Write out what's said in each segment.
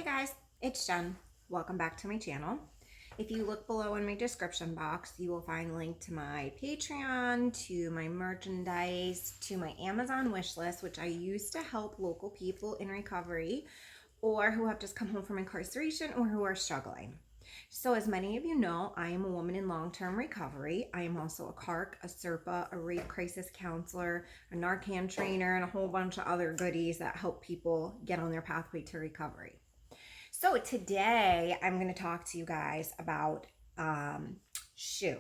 guys, it's Jen. Welcome back to my channel. If you look below in my description box, you will find a link to my Patreon, to my merchandise, to my Amazon wish list, which I use to help local people in recovery or who have just come home from incarceration or who are struggling. So as many of you know, I am a woman in long-term recovery. I am also a CARC, a CRPA, a rape crisis counselor, a Narcan trainer, and a whole bunch of other goodies that help people get on their pathway to recovery. So today I'm going to talk to you guys about SHU,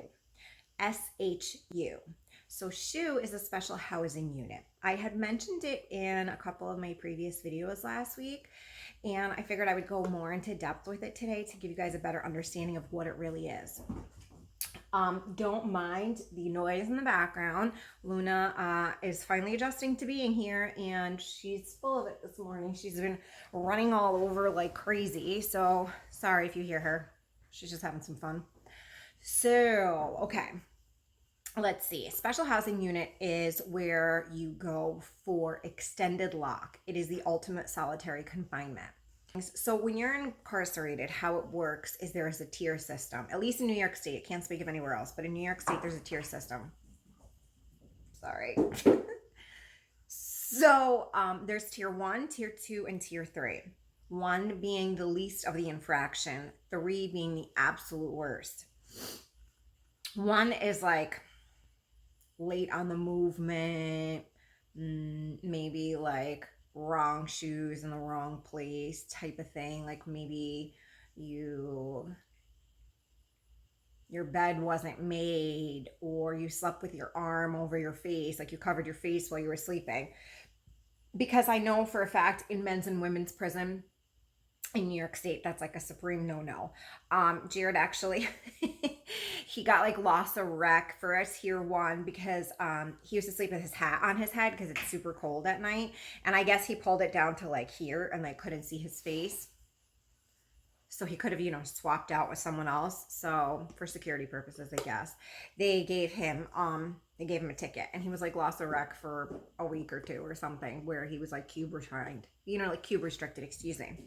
S-H-U. So SHU is a special housing unit. I had mentioned it in a couple of my previous videos last week, and I figured I would go more into depth with it today to give you guys a better understanding of what it really is. Don't mind the noise in the background. Luna is finally adjusting to being here, and she's full of it this morning. She's been running all over like crazy, so sorry if you hear her. She's just having some fun. So, okay. Let's see. Special housing unit is where you go for extended lock. It is the ultimate solitary confinement. So when you're incarcerated, how it works is there is a tier system, at least in New York State. I can't speak of anywhere else, but in New York State, there's a tier system. Sorry. So there's tier 1, tier 2, and tier 3. 1 being the least of the infraction, 3 being the absolute worst. 1 is like late on the movement, maybe like wrong shoes in the wrong place type of thing. Like maybe your bed wasn't made, or you slept with your arm over your face, like you covered your face while you were sleeping. Because I know for a fact in men's and women's prison in New York State, that's like a supreme no-no. Jared actually, he got like loss of rec for a tier 1 because he used to sleep with his hat on his head because it's super cold at night. And I guess he pulled it down to like here and like couldn't see his face. So he could have, swapped out with someone else. So for security purposes, I guess, they gave him a ticket, and he was like lost of rec for a week or 2 or something, where he was like cube restricted, excuse me.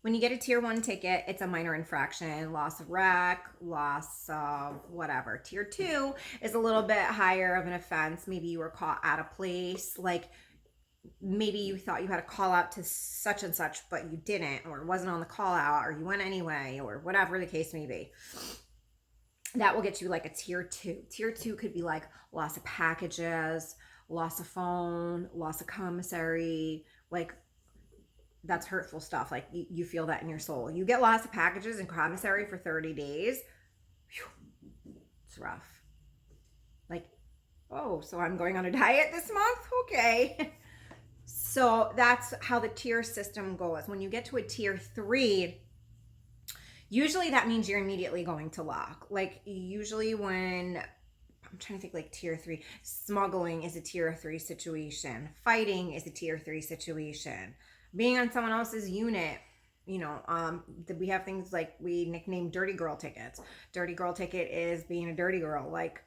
When you get a tier 1 ticket, it's a minor infraction, loss of rec, loss of whatever. Tier 2 is a little bit higher of an offense. Maybe you were caught at a place, like maybe you thought you had a call out to such and such, but you didn't, or it wasn't on the call out, or you went anyway, or whatever the case may be. That will get you like a tier 2. Tier 2 could be like loss of packages, loss of phone, loss of commissary, like that's hurtful stuff. Like you feel that in your soul. You get lots of packages and commissary for 30 days. Whew, it's rough. Like, oh, so I'm going on a diet this month? Okay. So that's how the tier system goes. When you get to a tier 3, usually that means you're immediately going to lock. Like usually when, I'm trying to think, like tier 3, smuggling is a tier 3 situation. Fighting is a tier 3 situation. Being on someone else's unit, we have things like we nickname dirty girl tickets. Dirty girl ticket is being a dirty girl. Like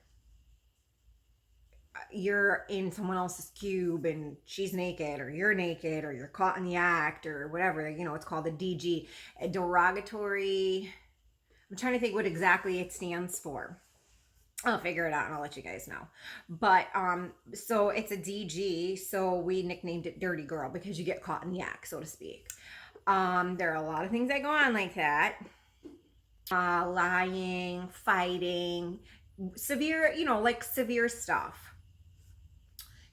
you're in someone else's cube and she's naked, or you're naked, or you're caught in the act, or whatever. It's called a DG, a derogatory. I'm trying to think what exactly it stands for. I'll figure it out and I'll let you guys know. But so it's a DG, so we nicknamed it Dirty Girl because you get caught in the act, so to speak. There are a lot of things that go on like that. Lying, fighting, severe, like severe stuff.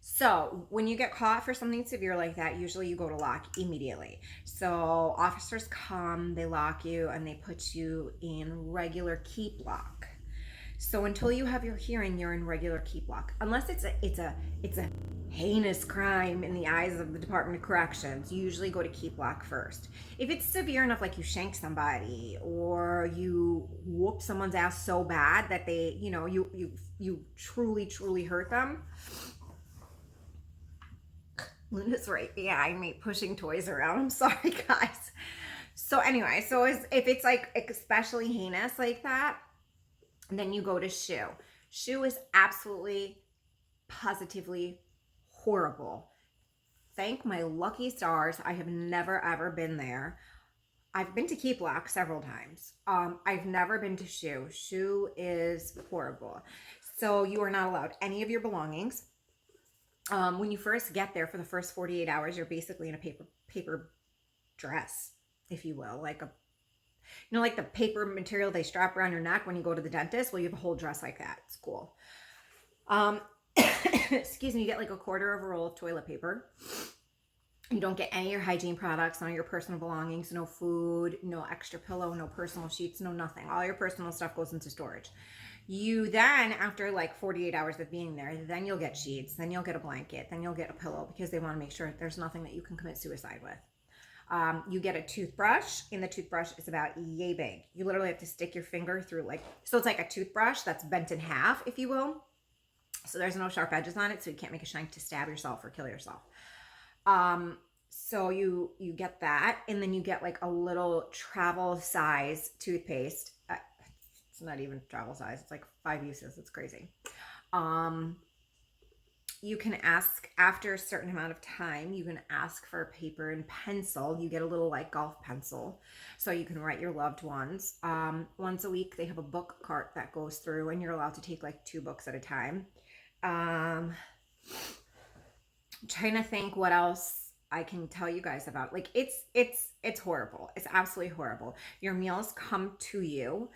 So when you get caught for something severe like that, usually you go to lock immediately. So officers come, they lock you, and they put you in regular keep lock. So until you have your hearing, you're in regular keep lock. Unless it's a heinous crime in the eyes of the Department of Corrections, you usually go to keep lock first. If it's severe enough, like you shank somebody or you whoop someone's ass so bad that they, you truly hurt them. Luna's right behind me pushing toys around. I'm sorry, guys. So anyway, if it's like especially heinous like that, then you go to SHU. SHU is absolutely, positively horrible. Thank my lucky stars, I have never ever been there. I've been to Keep Lock several times. I've never been to Shoe. Shoe is horrible. So you are not allowed any of your belongings. When you first get there for the first 48 hours, you're basically in a paper dress, if you will, like a, like the paper material they strap around your neck when you go to the dentist. Well, you have a whole dress like that. It's cool. Excuse me. You get like a quarter of a roll of toilet paper. You don't get any of your hygiene products, none of your personal belongings, no food, no extra pillow, no personal sheets, no nothing. All your personal stuff goes into storage. You then, after like 48 hours of being there, then you'll get sheets, then you'll get a blanket, then you'll get a pillow, because they want to make sure there's nothing that you can commit suicide with. You get a toothbrush, and the toothbrush is about yay big. You literally have to stick your finger through, like, so it's like a toothbrush that's bent in half, if you will. So there's no sharp edges on it, so you can't make a shank to stab yourself or kill yourself. So you get that, and then you get like a little travel size toothpaste. It's not even travel size. It's like 5 uses. It's crazy. You can ask, after a certain amount of time, you can ask for a paper and pencil. You get a little like golf pencil, so you can write your loved ones. Once a week, they have a book cart that goes through, and you're allowed to take like 2 books at a time. I'm trying to think what else I can tell you guys about. Like, it's horrible. It's absolutely horrible. Your meals come to you.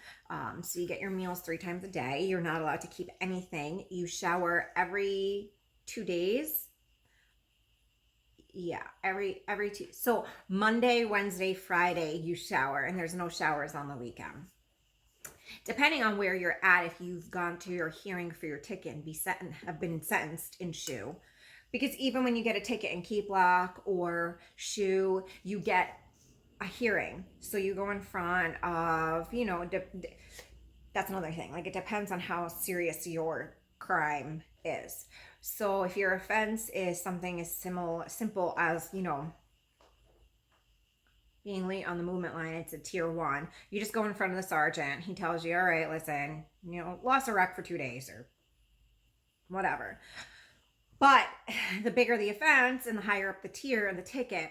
So you get your meals 3 times a day. You're not allowed to keep anything. You shower every 2 days. Yeah, every 2. So Monday, Wednesday, Friday, you shower, and there's no showers on the weekend. Depending on where you're at, if you've gone to your hearing for your ticket and have been sentenced in Shoe, because even when you get a ticket in Keep Lock or Shoe, you get a hearing. So you go in front of, that's another thing. Like, it depends on how serious your crime is. So if your offense is something as simple as, being late on the movement line, it's a tier 1. You just go in front of the sergeant. He tells you, all right, listen, lost a wreck for 2 days or whatever. But the bigger the offense and the higher up the tier of the ticket,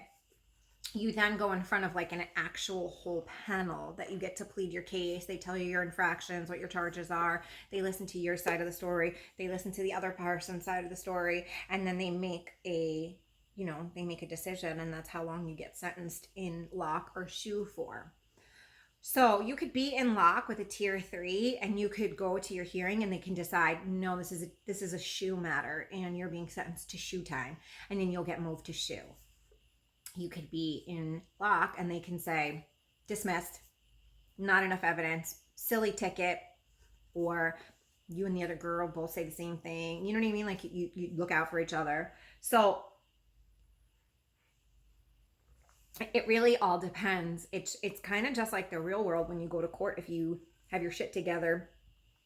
you then go in front of like an actual whole panel that you get to plead your case. They tell you your infractions, what your charges are. They listen to your side of the story. They listen to the other person's side of the story. And then they make a decision, and that's how long you get sentenced in Lock or Shoe for. So you could be in Lock with a tier 3, and you could go to your hearing, and they can decide, no, this is a Shoe matter, and you're being sentenced to Shoe time, and then you'll get moved to Shoe. You could be in Lock, and they can say, dismissed, not enough evidence, silly ticket, or you and the other girl both say the same thing. You know what I mean? Like, you look out for each other. So it really all depends. It's kind of just like the real world when you go to court. If you have your shit together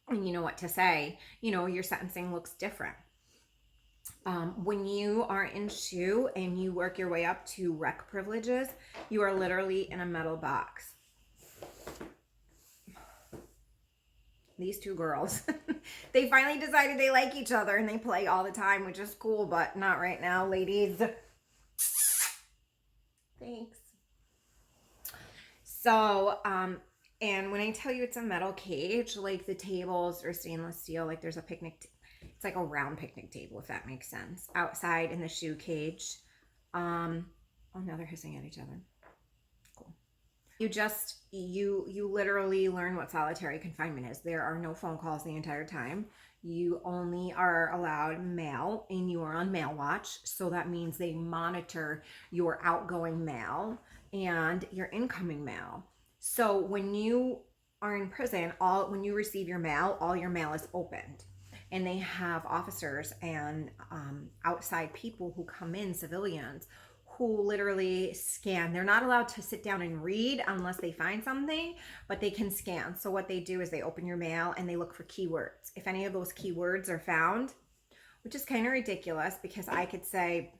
and you know what to say, your sentencing looks different. When you are in Shoe and you work your way up to rec privileges, you are literally in a metal box. These 2 girls, they finally decided they like each other and they play all the time, which is cool, but not right now, ladies. Thanks. So, and when I tell you it's a metal cage, like the tables are stainless steel, like there's a picnic, it's like a round picnic table, if that makes sense, outside in the Shoe cage. Oh, now they're hissing at each other. Cool. You literally learn what solitary confinement is. There are no phone calls the entire time. You only are allowed mail, and you are on mail watch. So that means they monitor your outgoing mail and your incoming mail. So when you are in prison, when you receive your mail, all your mail is opened. And they have officers and outside people who come in, civilians, who literally scan. They're not allowed to sit down and read unless they find something, but they can scan. So what they do is they open your mail and they look for keywords. If any of those keywords are found, which is kind of ridiculous, because I could say,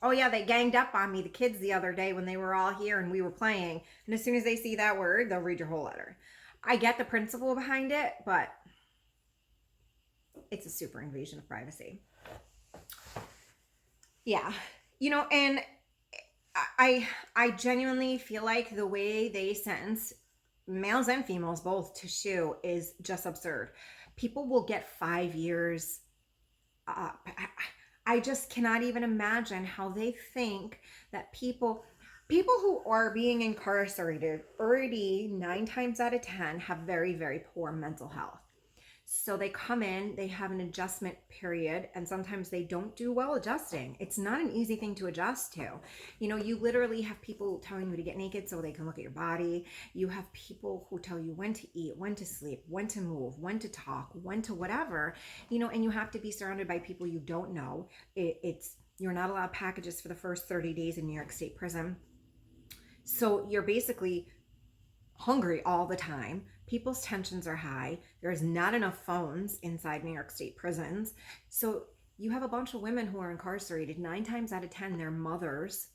oh yeah, they ganged up on me, the kids, the other day when they were all here and we were playing. And as soon as they see that word, they'll read your whole letter. I get the principle behind it, but it's a super invasion of privacy. Yeah. And I genuinely feel like the way they sentence males and females both to SHU is just absurd. People will get 5 years. I just cannot even imagine how they think that people who are being incarcerated already 9 times out of 10 have very, very poor mental health. So they come in, they have an adjustment period, and sometimes they don't do well adjusting. It's not an easy thing to adjust to. You know, you literally have people telling you to get naked so they can look at your body. You have people who tell you when to eat, when to sleep, when to move, when to talk, when to whatever, you know, and you have to be surrounded by people you don't know. You're not allowed packages for the first 30 days in New York State prison. So you're basically hungry all the time. People's tensions are high. There's not enough phones inside New York State prisons. So you have a bunch of women who are incarcerated. 9 times out of 10, they're mothers,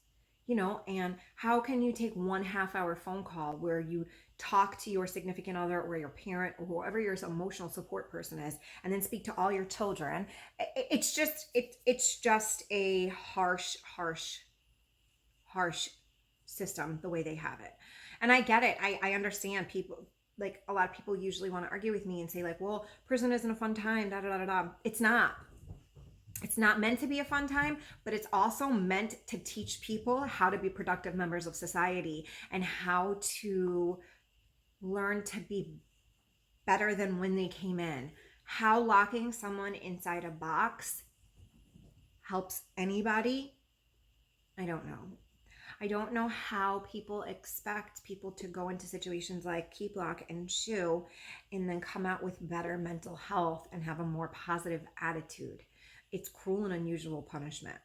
you know, and how can you take 1 half-hour phone call where you talk to your significant other or your parent or whoever your emotional support person is, and then speak to all your children? It's just a harsh system the way they have it. And I get it. I understand people, like a lot of people usually want to argue with me and say like, well, prison isn't a fun time, da da da da. It's not. It's not meant to be a fun time, but it's also meant to teach people how to be productive members of society and how to learn to be better than when they came in. How locking someone inside a box helps anybody, I don't know. I don't know how people expect people to go into situations like keep lock and SHU and then come out with better mental health and have a more positive attitude. It's cruel and unusual punishment.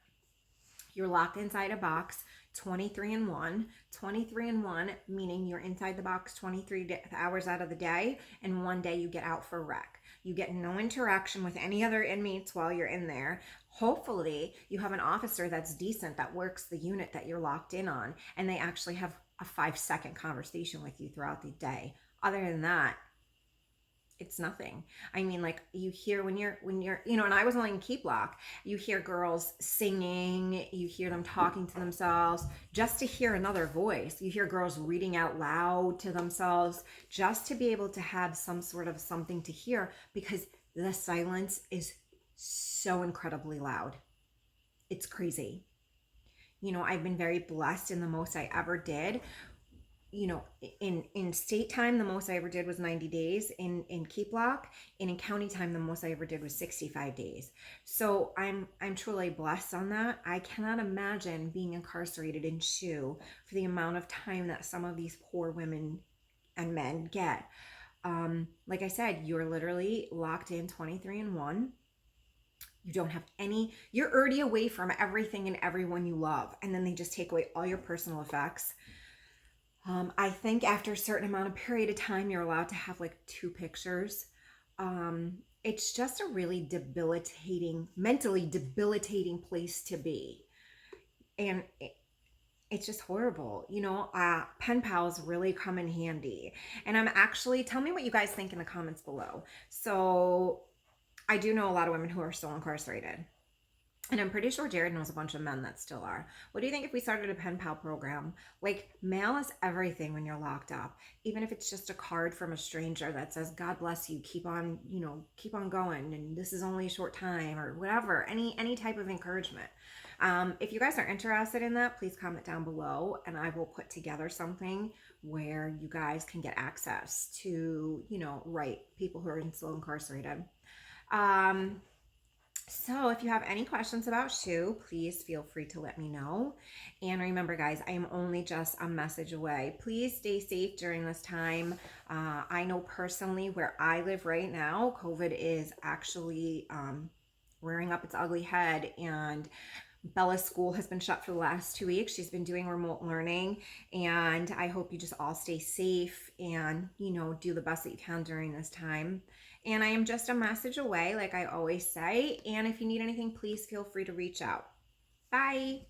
You're locked inside a box 23 and 1. 23 and 1 meaning you're inside the box 23 hours out of the day, and one day you get out for rec. You get no interaction with any other inmates while you're in there. Hopefully you have an officer that's decent that works the unit that you're locked in on, and they actually have a 5-second conversation with you throughout the day. Other than that, it's nothing. I mean, like you hear when you're, you know, and I was only in Keep Lock, you hear girls singing, you hear them talking to themselves just to hear another voice. You hear girls reading out loud to themselves just to be able to have some sort of something to hear, because the silence is so incredibly loud. It's crazy. You know, I've been very blessed in the most I ever did. You know, in state time, the most I ever did was 90 days in Keep Lock, and in county time, the most I ever did was 65 days. So I'm truly blessed on that. I cannot imagine being incarcerated in SHU for the amount of time that some of these poor women and men get. Like I said, you're literally locked in 23 and 1. You don't have you're already away from everything and everyone you love, and then they just take away all your personal effects. I think after a certain amount of period of time, you're allowed to have like 2 pictures. It's just a really mentally debilitating place to be. And it's just horrible. You know, pen pals really come in handy. And tell me what you guys think in the comments below. So I do know a lot of women who are still incarcerated. And I'm pretty sure Jared knows a bunch of men that still are. What do you think if we started a pen pal program? Like, mail is everything when you're locked up. Even if it's just a card from a stranger that says, God bless you, keep on going, and this is only a short time, or whatever, any type of encouragement. If you guys are interested in that, please comment down below, and I will put together something where you guys can get access to, right people who are still incarcerated. So if you have any questions about SHU, please feel free to let me know. And remember, guys, I am only just a message away. Please stay safe during this time. I know personally where I live right now, COVID is actually rearing up its ugly head, and Bella's school has been shut for the last 2 weeks. She's been doing remote learning, and I hope you just all stay safe and, do the best that you can during this time. And I am just a message away, like I always say. And if you need anything, please feel free to reach out. Bye.